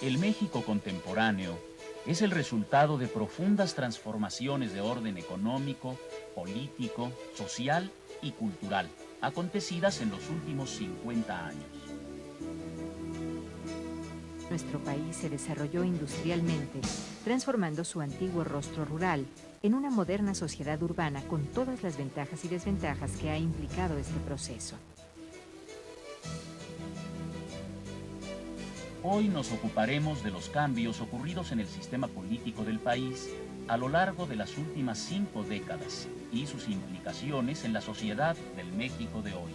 El México contemporáneo es el resultado de profundas transformaciones de orden económico, político, social y cultural, acontecidas en los últimos 50 años. Nuestro país se desarrolló industrialmente, transformando su antiguo rostro rural en una moderna sociedad urbana con todas las ventajas y desventajas que ha implicado este proceso. Hoy nos ocuparemos de los cambios ocurridos en el sistema político del país a lo largo de las últimas 5 décadas y sus implicaciones en la sociedad del México de hoy.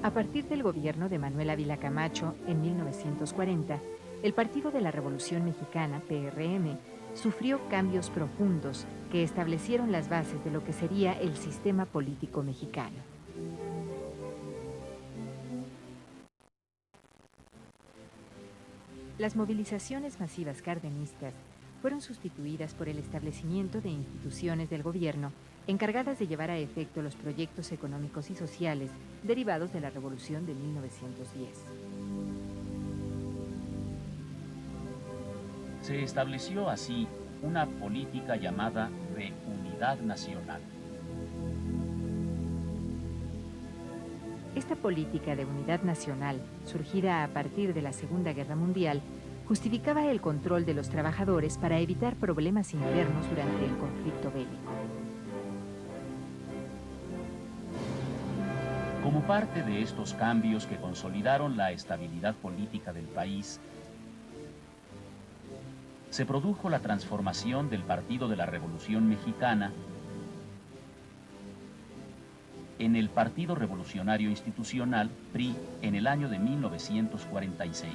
A partir del gobierno de Manuel Ávila Camacho en 1940, el Partido de la Revolución Mexicana, PRM, sufrió cambios profundos que establecieron las bases de lo que sería el sistema político mexicano. Las movilizaciones masivas cardenistas fueron sustituidas por el establecimiento de instituciones del gobierno encargadas de llevar a efecto los proyectos económicos y sociales derivados de la Revolución de 1910. Se estableció así una política llamada de unidad nacional. Esta política de unidad nacional, surgida a partir de la Segunda Guerra Mundial, justificaba el control de los trabajadores para evitar problemas internos durante el conflicto bélico. Como parte de estos cambios que consolidaron la estabilidad política del país, se produjo la transformación del Partido de la Revolución Mexicana en el Partido Revolucionario Institucional, PRI, en el año de 1946.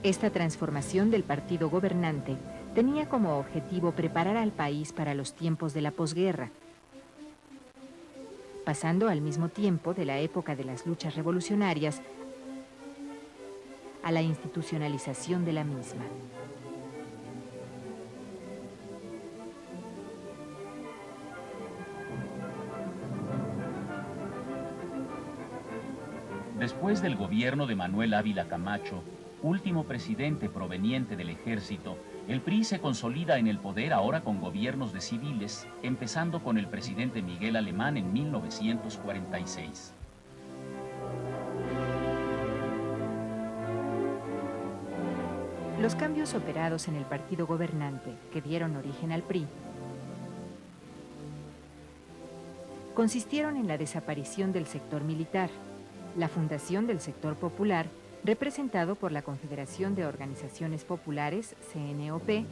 Esta transformación del partido gobernante tenía como objetivo preparar al país para los tiempos de la posguerra, pasando al mismo tiempo de la época de las luchas revolucionarias a la institucionalización de la misma. Después del gobierno de Manuel Ávila Camacho, último presidente proveniente del ejército, el PRI se consolida en el poder ahora con gobiernos de civiles, empezando con el presidente Miguel Alemán en 1946. Los cambios operados en el partido gobernante, que dieron origen al PRI, consistieron en la desaparición del sector militar, la fundación del sector popular, representado por la Confederación de Organizaciones Populares, CNOP,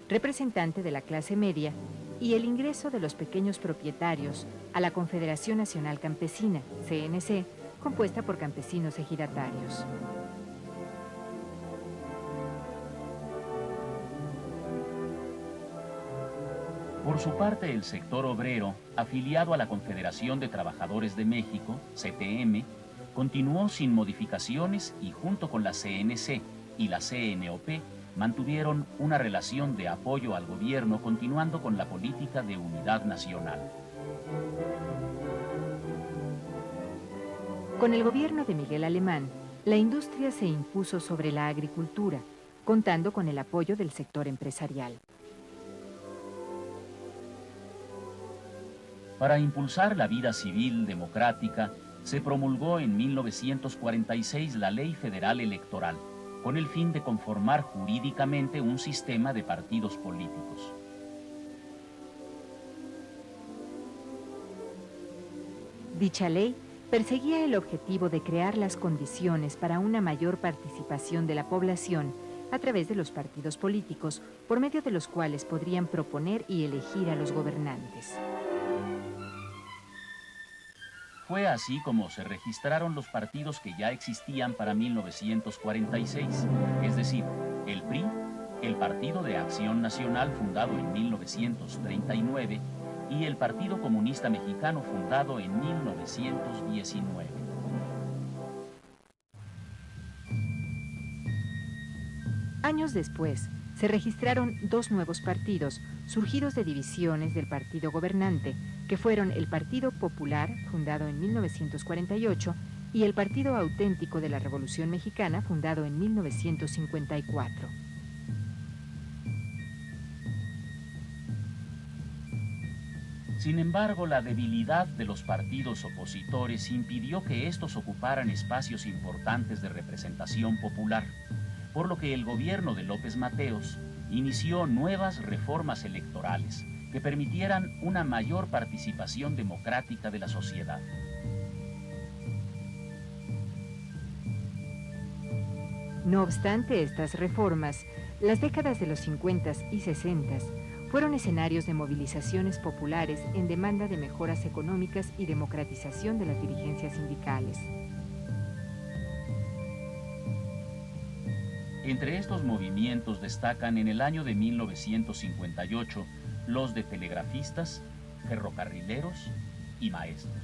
representante de la clase media, y el ingreso de los pequeños propietarios a la Confederación Nacional Campesina, CNC, compuesta por campesinos ejidatarios. Por su parte, el sector obrero, afiliado a la Confederación de Trabajadores de México, CTM, continuó sin modificaciones y junto con la CNC y la CNOP mantuvieron una relación de apoyo al gobierno continuando con la política de unidad nacional. Con el gobierno de Miguel Alemán, la industria se impuso sobre la agricultura, contando con el apoyo del sector empresarial. Para impulsar la vida civil democrática, se promulgó en 1946 la Ley Federal Electoral, con el fin de conformar jurídicamente un sistema de partidos políticos. Dicha ley perseguía el objetivo de crear las condiciones para una mayor participación de la población a través de los partidos políticos, por medio de los cuales podrían proponer y elegir a los gobernantes. Fue así como se registraron los partidos que ya existían para 1946, es decir, el PRI, el Partido de Acción Nacional fundado en 1939 y el Partido Comunista Mexicano fundado en 1919. Años después, se registraron dos nuevos partidos, surgidos de divisiones del partido gobernante, que fueron el Partido Popular, fundado en 1948, y el Partido Auténtico de la Revolución Mexicana, fundado en 1954. Sin embargo, la debilidad de los partidos opositores impidió que estos ocuparan espacios importantes de representación popular, por lo que el gobierno de López Mateos inició nuevas reformas electorales que permitieran una mayor participación democrática de la sociedad. No obstante estas reformas, las décadas de los 50 y 60 fueron escenarios de movilizaciones populares en demanda de mejoras económicas y democratización de las dirigencias sindicales. Entre estos movimientos destacan en el año de 1958 los de telegrafistas, ferrocarrileros y maestros.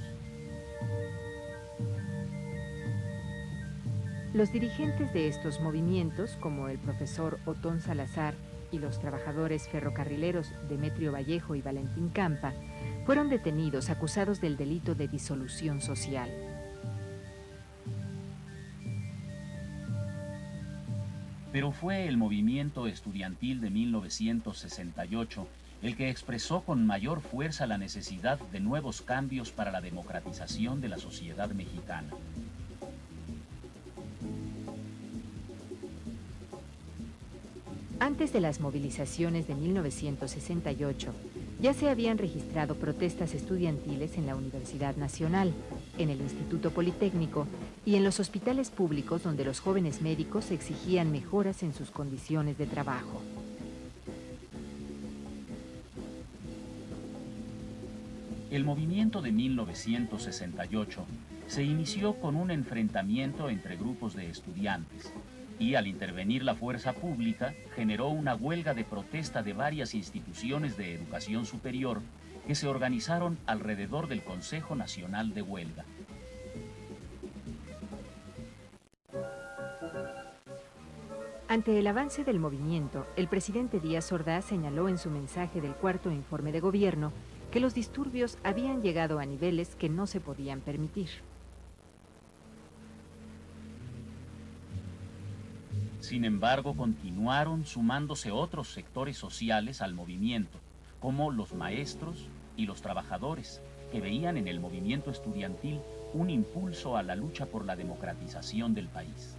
Los dirigentes de estos movimientos, como el profesor Otón Salazar y los trabajadores ferrocarrileros Demetrio Vallejo y Valentín Campa, fueron detenidos acusados del delito de disolución social. Pero fue el movimiento estudiantil de 1968 el que expresó con mayor fuerza la necesidad de nuevos cambios para la democratización de la sociedad mexicana. Antes de las movilizaciones de 1968, ya se habían registrado protestas estudiantiles en la Universidad Nacional, en el Instituto Politécnico y en los hospitales públicos donde los jóvenes médicos exigían mejoras en sus condiciones de trabajo. El movimiento de 1968 se inició con un enfrentamiento entre grupos de estudiantes y, al intervenir la fuerza pública, generó una huelga de protesta de varias instituciones de educación superior que se organizaron alrededor del Consejo Nacional de Huelga. Ante el avance del movimiento, el presidente Díaz Ordaz señaló en su mensaje del cuarto informe de gobierno que los disturbios habían llegado a niveles que no se podían permitir. Sin embargo, continuaron sumándose otros sectores sociales al movimiento, como los maestros y los trabajadores, que veían en el movimiento estudiantil un impulso a la lucha por la democratización del país.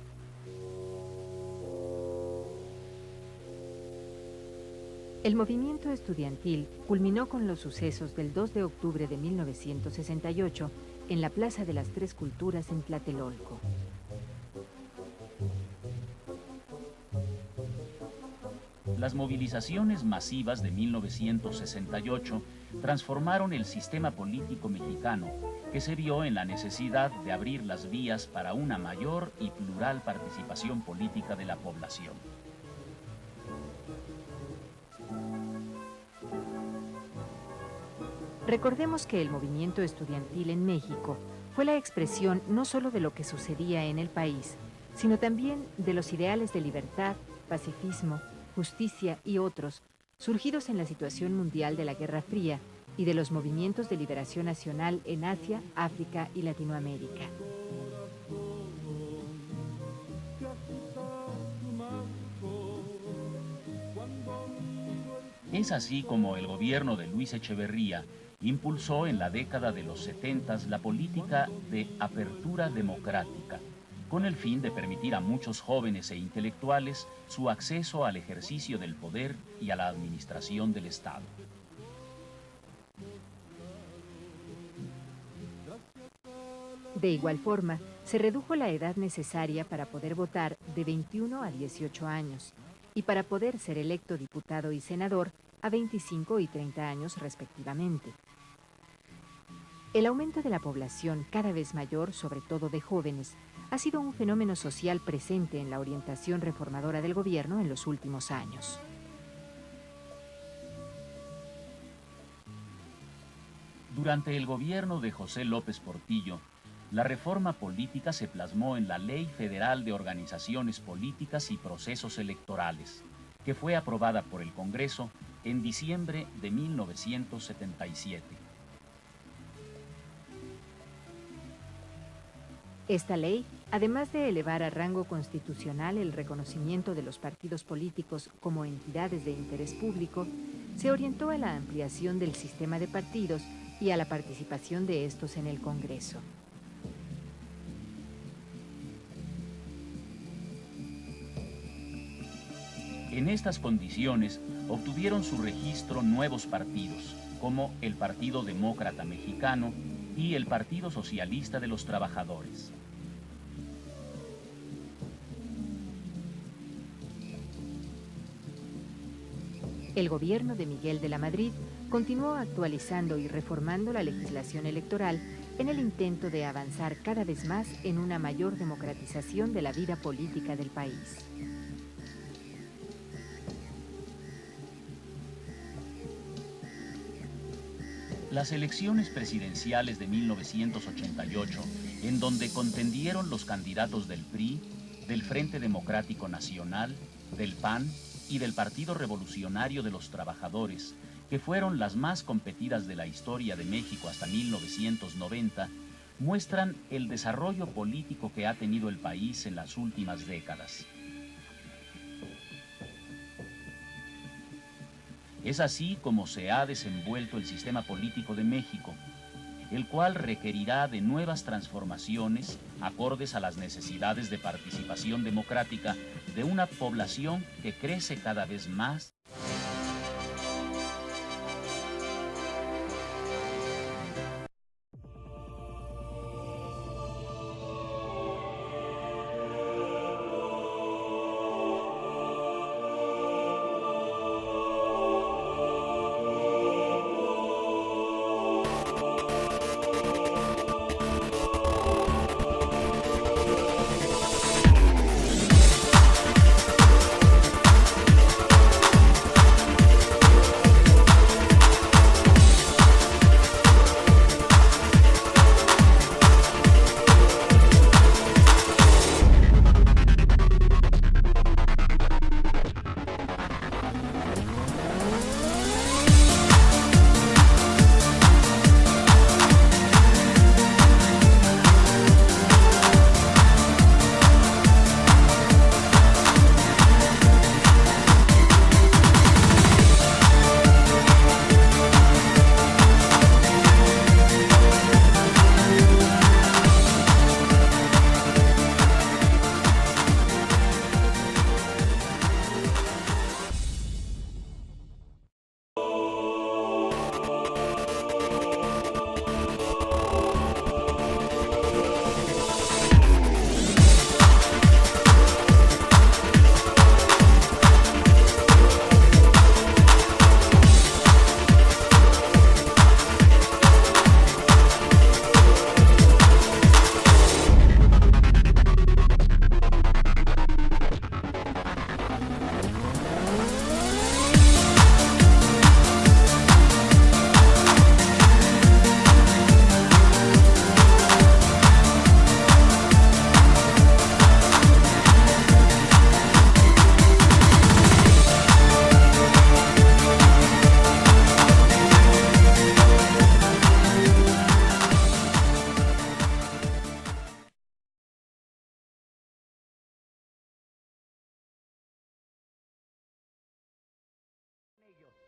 El movimiento estudiantil culminó con los sucesos del 2 de octubre de 1968 en la Plaza de las Tres Culturas en Tlatelolco. Las movilizaciones masivas de 1968 transformaron el sistema político mexicano, que se vio en la necesidad de abrir las vías para una mayor y plural participación política de la población. Recordemos que el movimiento estudiantil en México fue la expresión no solo de lo que sucedía en el país, sino también de los ideales de libertad, pacifismo, justicia y otros, surgidos en la situación mundial de la Guerra Fría y de los movimientos de liberación nacional en Asia, África y Latinoamérica. Es así como el gobierno de Luis Echeverría impulsó en la década de los 70 la política de apertura democrática, con el fin de permitir a muchos jóvenes e intelectuales su acceso al ejercicio del poder y a la administración del Estado. De igual forma, se redujo la edad necesaria para poder votar de 21 a 18 años y para poder ser electo diputado y senador a 25 y 30 años respectivamente. El aumento de la población cada vez mayor, sobre todo de jóvenes, ha sido un fenómeno social presente en la orientación reformadora del gobierno en los últimos años. Durante el gobierno de José López Portillo, la reforma política se plasmó en la Ley Federal de Organizaciones Políticas y Procesos Electorales, que fue aprobada por el Congreso en diciembre de 1977. Esta ley, además de elevar a rango constitucional el reconocimiento de los partidos políticos como entidades de interés público, se orientó a la ampliación del sistema de partidos y a la participación de estos en el Congreso. En estas condiciones obtuvieron su registro nuevos partidos, como el Partido Demócrata Mexicano y el Partido Socialista de los Trabajadores. El gobierno de Miguel de la Madrid continuó actualizando y reformando la legislación electoral en el intento de avanzar cada vez más en una mayor democratización de la vida política del país. Las elecciones presidenciales de 1988, en donde contendieron los candidatos del PRI, del Frente Democrático Nacional, del PAN y del Partido Revolucionario de los Trabajadores, que fueron las más competidas de la historia de México hasta 1990, muestran el desarrollo político que ha tenido el país en las últimas décadas. Es así como se ha desenvuelto el sistema político de México, el cual requerirá de nuevas transformaciones acordes a las necesidades de participación democrática de una población que crece cada vez más.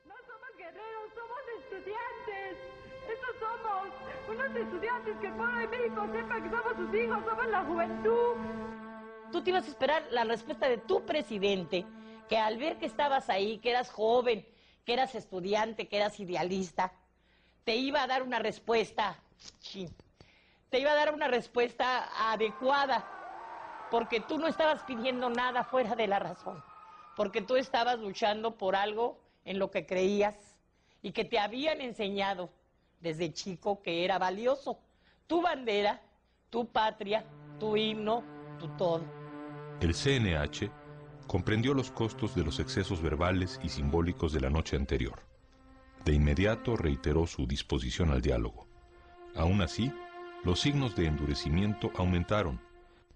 No somos guerreros, somos estudiantes. Eso somos. Unos estudiantes que el pueblo de México sepa que somos sus hijos, somos la juventud. Tú te ibas a esperar la respuesta de tu presidente, que al ver que estabas ahí, que eras joven, que eras estudiante, que eras idealista, te iba a dar una respuesta, te iba a dar una respuesta adecuada, porque tú no estabas pidiendo nada fuera de la razón, porque tú estabas luchando por algo en lo que creías y que te habían enseñado desde chico que era valioso. Tu bandera, tu patria, tu himno, tu todo. El CNH comprendió los costos de los excesos verbales y simbólicos de la noche anterior. De inmediato reiteró su disposición al diálogo. Aún así, Los signos de endurecimiento aumentaron.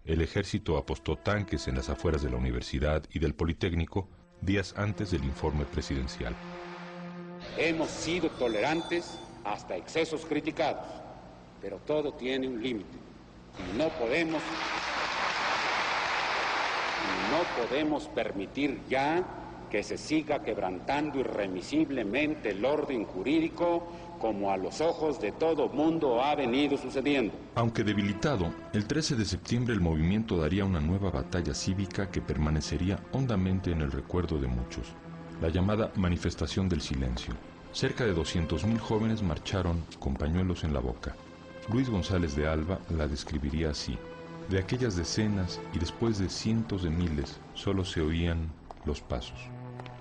El ejército apostó tanques en las afueras de la universidad y del Politécnico días antes del informe presidencial. Hemos sido tolerantes hasta excesos criticados, pero todo tiene un límite y no podemos permitir ya que se siga quebrantando irremisiblemente el orden jurídico como a los ojos de todo mundo ha venido sucediendo. Aunque debilitado, el 13 de septiembre el movimiento daría una nueva batalla cívica que permanecería hondamente en el recuerdo de muchos, la llamada Manifestación del Silencio. Cerca de 200.000 jóvenes marcharon con pañuelos en la boca. Luis González de Alba la describiría así: de aquellas decenas y después de cientos de miles, solo se oían los pasos.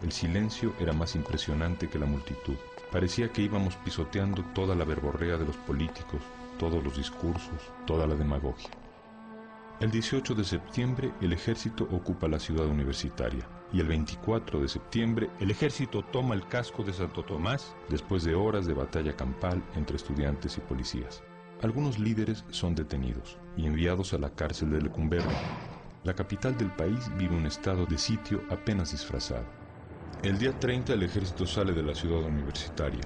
El silencio era más impresionante que la multitud. Parecía que íbamos pisoteando toda la verborrea de los políticos, todos los discursos, toda la demagogia. El 18 de septiembre el ejército ocupa la ciudad universitaria y el 24 de septiembre el ejército toma el casco de Santo Tomás después de horas de batalla campal entre estudiantes y policías. Algunos líderes son detenidos y enviados a la cárcel de Lecumberri. La capital del país vive un estado de sitio apenas disfrazado. El día 30 el ejército sale de la ciudad universitaria.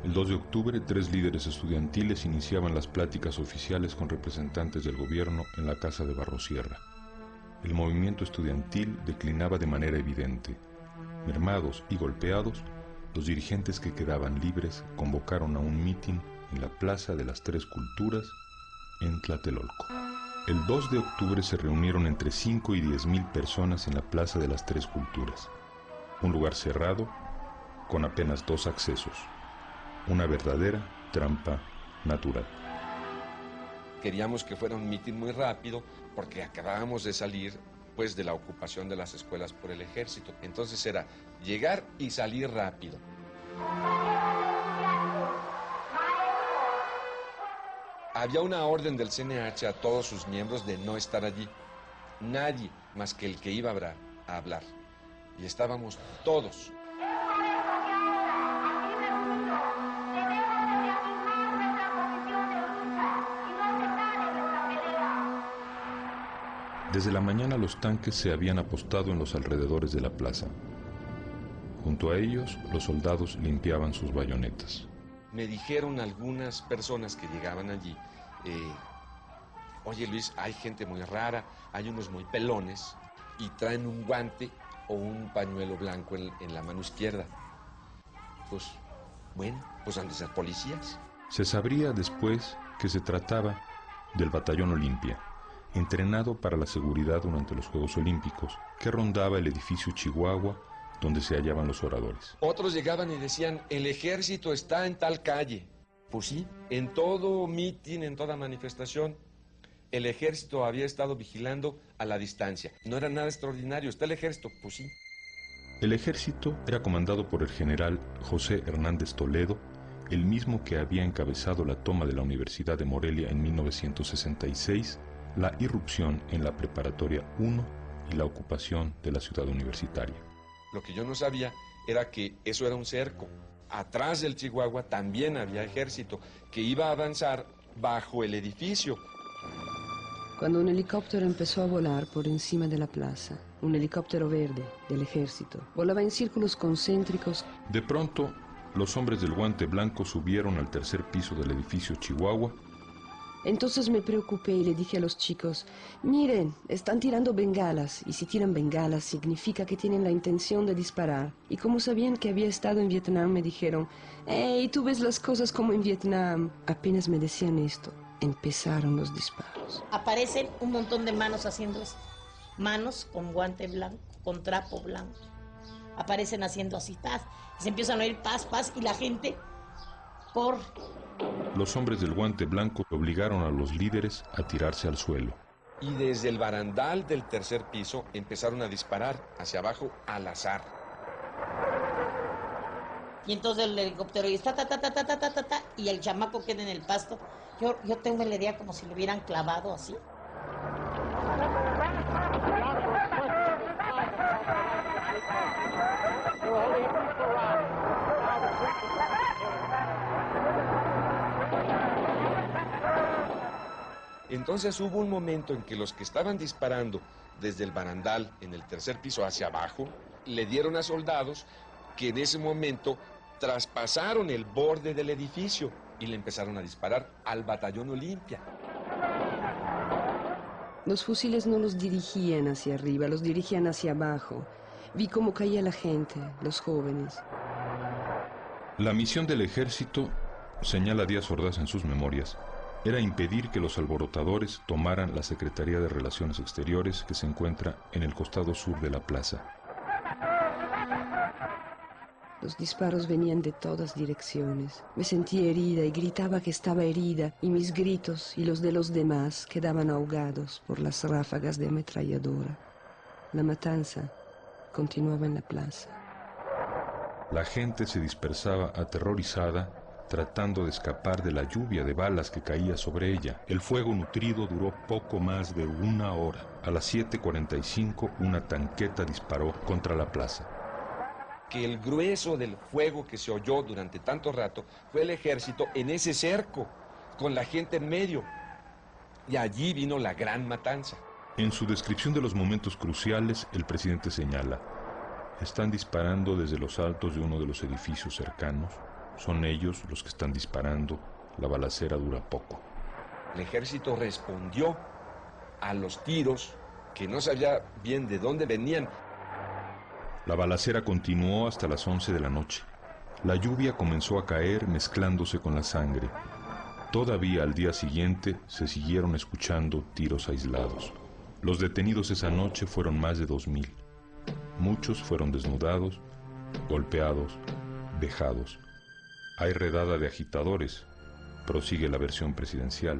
El 2 de octubre 3 líderes estudiantiles iniciaban las pláticas oficiales con representantes del gobierno en la casa de Barrosierra. El movimiento estudiantil declinaba de manera evidente. Mermados y golpeados, los dirigentes que quedaban libres convocaron a un mitin en la Plaza de las Tres Culturas en Tlatelolco. El 2 de octubre se reunieron entre 5 y 10.000 personas en la Plaza de las Tres Culturas. Un lugar cerrado, con apenas 2 accesos. Una verdadera trampa natural. Queríamos que fuera un mitin muy rápido porque acabábamos de salir pues de la ocupación de las escuelas por el ejército. Entonces era llegar y salir rápido. Había una orden del CNH a todos sus miembros de no estar allí. Nadie más que el que iba a hablar. Y estábamos todos. Desde la mañana los tanques se habían apostado en los alrededores de la plaza. Junto a ellos, los soldados limpiaban sus bayonetas. Me dijeron algunas personas que llegaban allí, oye Luis, hay gente muy rara, hay unos muy pelones y traen un guante o un pañuelo blanco en la mano izquierda. Pues, bueno, pues han de ser policías. Se sabría después que se trataba del Batallón Olimpia, entrenado para la seguridad durante los Juegos Olímpicos, que rondaba el edificio Chihuahua, donde se hallaban los oradores. Otros llegaban y decían, el ejército está en tal calle. Pues sí, en todo mitin, en toda manifestación, el ejército había estado vigilando a la distancia. No era nada extraordinario, está el ejército, pues sí. El ejército era comandado por el general José Hernández Toledo, el mismo que había encabezado la toma de la Universidad de Morelia en 1966, la irrupción en la Preparatoria 1 y la ocupación de la ciudad universitaria. Lo que yo no sabía era que eso era un cerco. Atrás del Chihuahua también había ejército que iba a avanzar bajo el edificio. Cuando un helicóptero empezó a volar por encima de la plaza, un helicóptero verde del ejército, volaba en círculos concéntricos. De pronto, los hombres del guante blanco subieron al tercer piso del edificio Chihuahua. Entonces me preocupé y le dije a los chicos, miren, están tirando bengalas, y si tiran bengalas significa que tienen la intención de disparar. Y como sabían que había estado en Vietnam, me dijeron, hey, tú ves las cosas como en Vietnam. Apenas me decían esto, empezaron los disparos. Aparecen un montón de manos haciendo esto. Manos con guante blanco, con trapo blanco. Aparecen haciendo así, paz. Se empiezan a oír paz, paz, y la gente corre. Los hombres del guante blanco obligaron a los líderes a tirarse al suelo. Y desde el barandal del tercer piso empezaron a disparar hacia abajo al azar. Y entonces el helicóptero y y el chamaco queda en el pasto. Yo tengo la idea como si lo hubieran clavado así. Entonces hubo un momento en que los que estaban disparando desde el barandal en el tercer piso hacia abajo, le dieron a soldados que en ese momento traspasaron el borde del edificio y le empezaron a disparar al batallón Olimpia. Los fusiles no los dirigían hacia arriba, los dirigían hacia abajo. Vi cómo caía la gente, los jóvenes. La misión del ejército, señala Díaz Ordaz en sus memorias, era impedir que los alborotadores tomaran la Secretaría de Relaciones Exteriores que se encuentra en el costado sur de la plaza. Los disparos venían de todas direcciones. Me sentí herida y gritaba que estaba herida, y mis gritos y los de los demás quedaban ahogados por las ráfagas de ametralladora. La matanza continuaba en la plaza. La gente se dispersaba aterrorizada, tratando de escapar de la lluvia de balas que caía sobre ella. El fuego nutrido duró poco más de 1 hora. A las 7:45 una tanqueta disparó contra la plaza. Que el grueso del fuego que se oyó durante tanto rato fue el ejército en ese cerco, con la gente en medio. Y allí vino la gran matanza. En su descripción de los momentos cruciales, el presidente señala: están disparando desde los altos de uno de los edificios cercanos. Son ellos los que están disparando. La balacera dura poco. El ejército respondió a los tiros que no sabía bien de dónde venían. La balacera continuó hasta las 11 de la noche. La lluvia comenzó a caer mezclándose con la sangre. Todavía al día siguiente se siguieron escuchando tiros aislados. Los detenidos esa noche fueron más de 2,000. Muchos fueron desnudados, golpeados, vejados. Hay redada de agitadores, prosigue la versión presidencial.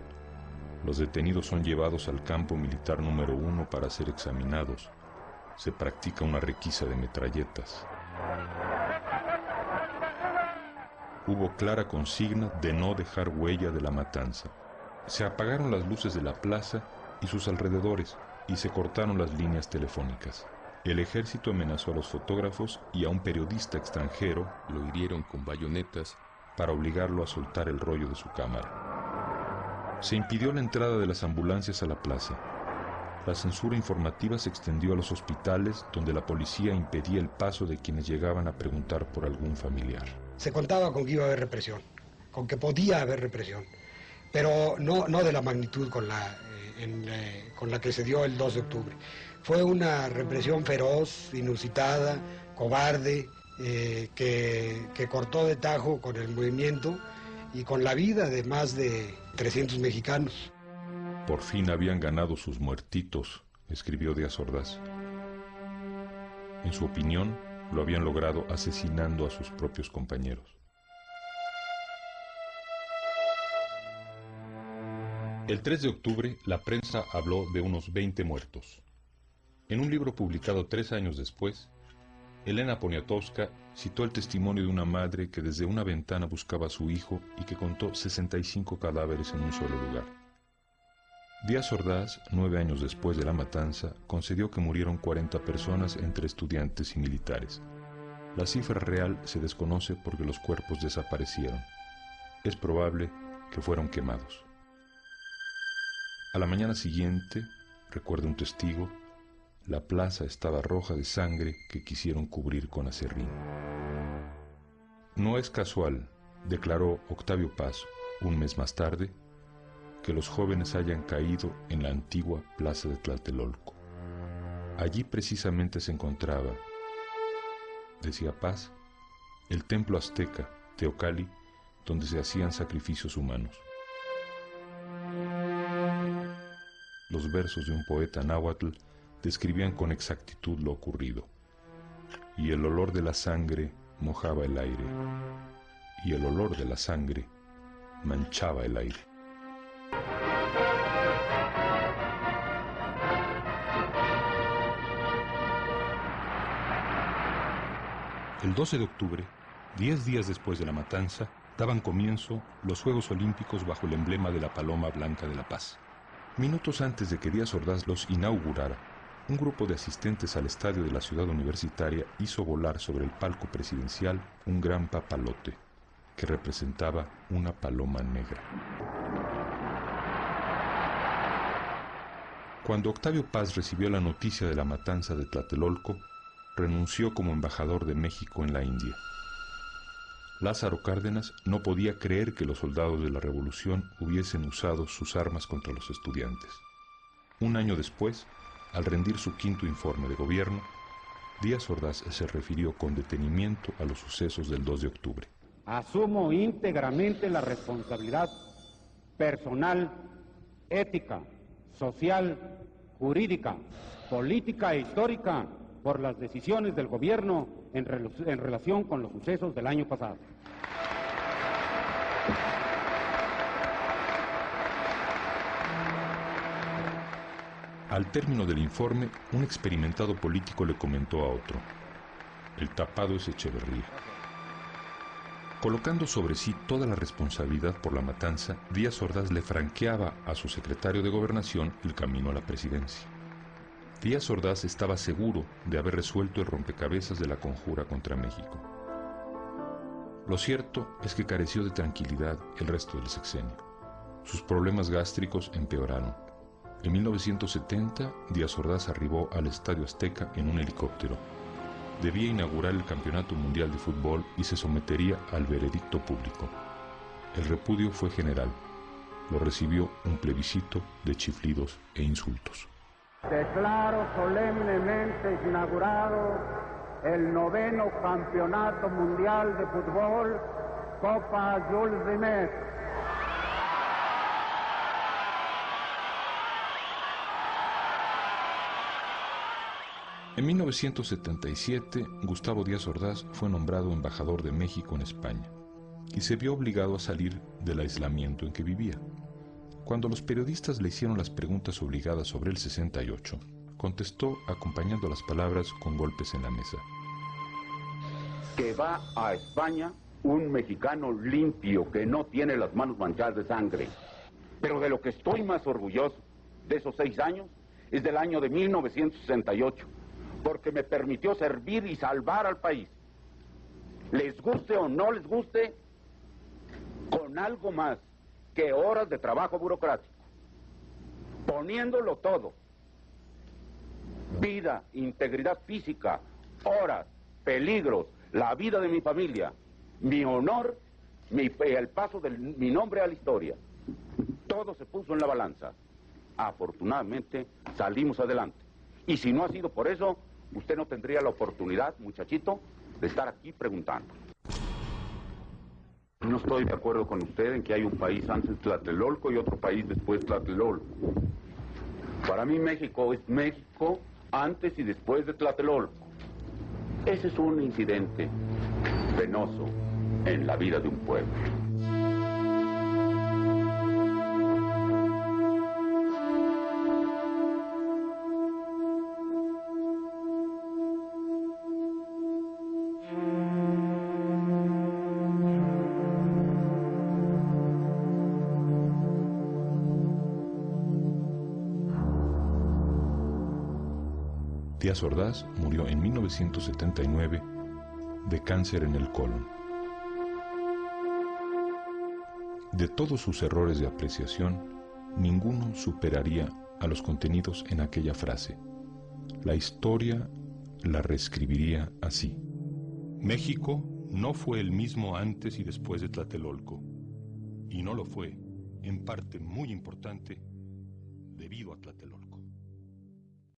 Los detenidos son llevados al campo militar número 1 para ser examinados. Se practica una requisa de metralletas. Hubo clara consigna de no dejar huella de la matanza. Se apagaron las luces de la plaza y sus alrededores y se cortaron las líneas telefónicas. El ejército amenazó a los fotógrafos y a un periodista extranjero, lo hirieron con bayonetas para obligarlo a soltar el rollo de su cámara. Se impidió la entrada de las ambulancias a la plaza. La censura informativa se extendió a los hospitales, donde la policía impedía el paso de quienes llegaban a preguntar por algún familiar. Se contaba con que iba a haber represión, con que podía haber represión, pero no de la magnitud con la que se dio el 2 de octubre. Fue una represión feroz, inusitada, cobarde, que cortó de tajo con el movimiento y con la vida de más de 300 mexicanos. Por fin habían ganado sus muertitos, escribió Díaz Ordaz. En su opinión, lo habían logrado asesinando a sus propios compañeros. El 3 de octubre, la prensa habló de unos 20 muertos. En un libro publicado 3 años después, Elena Poniatowska citó el testimonio de una madre que desde una ventana buscaba a su hijo y que contó 65 cadáveres en un solo lugar. Díaz Ordaz, 9 años después de la matanza, concedió que murieron 40 personas entre estudiantes y militares. La cifra real se desconoce porque los cuerpos desaparecieron. Es probable que fueron quemados. A la mañana siguiente, recuerda un testigo, la plaza estaba roja de sangre que quisieron cubrir con aserrín. No es casual, declaró Octavio Paz un mes más tarde, que los jóvenes hayan caído en la antigua plaza de Tlatelolco. Allí precisamente se encontraba, decía Paz, el templo azteca, Teocalli, donde se hacían sacrificios humanos. Los versos de un poeta náhuatl describían con exactitud lo ocurrido. Y el olor de la sangre mojaba el aire, y el olor de la sangre manchaba el aire. El 12 de octubre, 10 días después de la matanza, daban comienzo los Juegos Olímpicos bajo el emblema de la Paloma Blanca de la Paz. Minutos antes de que Díaz Ordaz los inaugurara, un grupo de asistentes al estadio de la ciudad universitaria hizo volar sobre el palco presidencial un gran papalote que representaba una paloma negra. Cuando Octavio Paz recibió la noticia de la matanza de Tlatelolco, renunció como embajador de México en la India. Lázaro Cárdenas no podía creer que los soldados de la Revolución hubiesen usado sus armas contra los estudiantes. Un año después, al rendir su quinto informe de gobierno, Díaz Ordaz se refirió con detenimiento a los sucesos del 2 de octubre. Asumo íntegramente la responsabilidad personal, ética, social, jurídica, política e histórica por las decisiones del gobierno en relación con los sucesos del año pasado. Al término del informe, un experimentado político le comentó a otro: el tapado es Echeverría. Colocando sobre sí toda la responsabilidad por la matanza, Díaz Ordaz le franqueaba a su secretario de Gobernación el camino a la presidencia. Díaz Ordaz estaba seguro de haber resuelto el rompecabezas de la conjura contra México. Lo cierto es que careció de tranquilidad el resto del sexenio. Sus problemas gástricos empeoraron. En 1970, Díaz Ordaz arribó al Estadio Azteca en un helicóptero. Debía inaugurar el Campeonato Mundial de Fútbol y se sometería al veredicto público. El repudio fue general. Lo recibió un plebiscito de chiflidos e insultos. Declaro solemnemente inaugurado el 9º Campeonato Mundial de Fútbol, Copa Jules Rimet. En 1977, Gustavo Díaz Ordaz fue nombrado embajador de México en España y se vio obligado a salir del aislamiento en que vivía. Cuando los periodistas le hicieron las preguntas obligadas sobre el 68, contestó acompañando las palabras con golpes en la mesa. Que va a España un mexicano limpio que no tiene las manos manchadas de sangre. Pero de lo que estoy más orgulloso de esos 6 años es del año de 1968. Porque me permitió servir y salvar al país, les guste o no les guste, con algo más que horas de trabajo burocrático, poniéndolo todo: vida, integridad física, horas, peligros, la vida de mi familia, mi honor, el paso de mi nombre a la historia. Todo se puso en la balanza. Afortunadamente salimos adelante. Y si no ha sido por eso, usted no tendría la oportunidad, muchachito, de estar aquí preguntando. No estoy de acuerdo con usted en que hay un país antes de Tlatelolco y otro país después de Tlatelolco. Para mí México es México antes y después de Tlatelolco. Ese es un incidente penoso en la vida de un pueblo. Díaz Ordaz murió en 1979 de cáncer en el colon. De todos sus errores de apreciación, ninguno superaría a los contenidos en aquella frase. La historia la reescribiría así: México no fue el mismo antes y después de Tlatelolco, y no lo fue, en parte muy importante, debido a Tlatelolco.